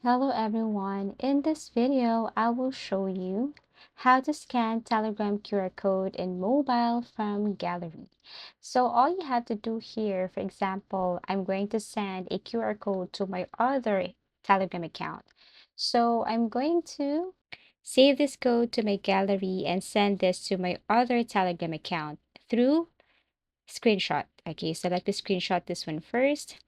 Hello everyone. In this video, I will show you how to scan Telegram QR code in mobile from gallery. So all you have to do here, for example, I'm going to send a QR code to my other Telegram account. So I'm going to save this code to my gallery and send this to my other Telegram account through screenshot. Okay, so let me screenshot this one first.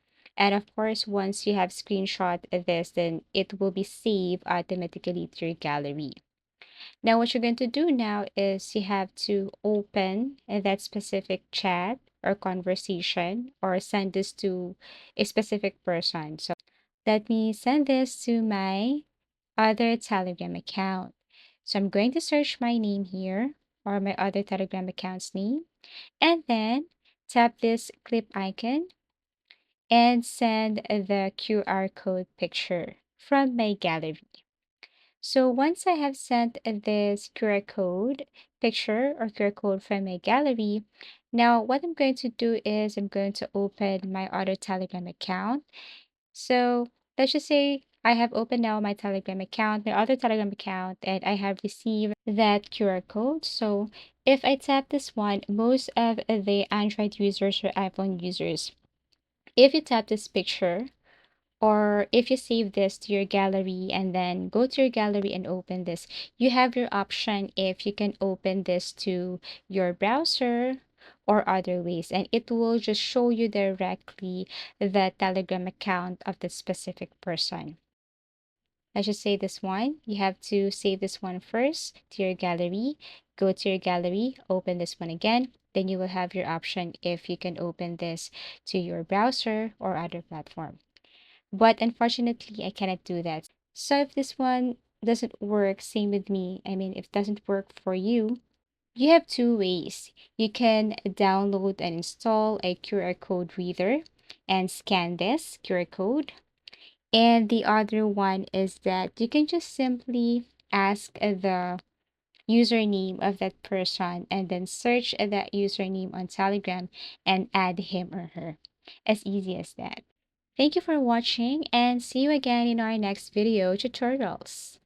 And of course, once you have screenshot this, then it will be saved automatically to your gallery. Now, what you're going to do now is you have to open that specific chat or conversation or send this to a specific person. So let me send this to my other Telegram account. So I'm going to search my name here or my other Telegram account's name and then tap this clip icon and send the QR code picture from my gallery. So once I have sent this QR code picture or QR code from my gallery, now what I'm going to do is I'm going to open my other Telegram account. So let's just say I have opened now my Telegram account, my other Telegram account, and I have received that QR code. So if I tap this one, most of the Android users or iPhone users, if you tap this picture, or if you save this to your gallery and then go to your gallery and open this, you have your option if you can open this to your browser or other ways, and it will just show you directly the Telegram account of the specific person. Let's just say this one. You have to save this one first to your gallery. Go to your gallery, open this one again. Then you will have your option if you can open this to your browser or other platform. But unfortunately, I cannot do that. So if this one doesn't work, same with me. I mean, if it doesn't work for you, you have two ways. You can download and install a QR code reader and scan this QR code. And the other one is that you can just simply ask the username of that person and then search that username on Telegram and add him or her. As easy as that. Thank you for watching and see you again in our next video tutorials.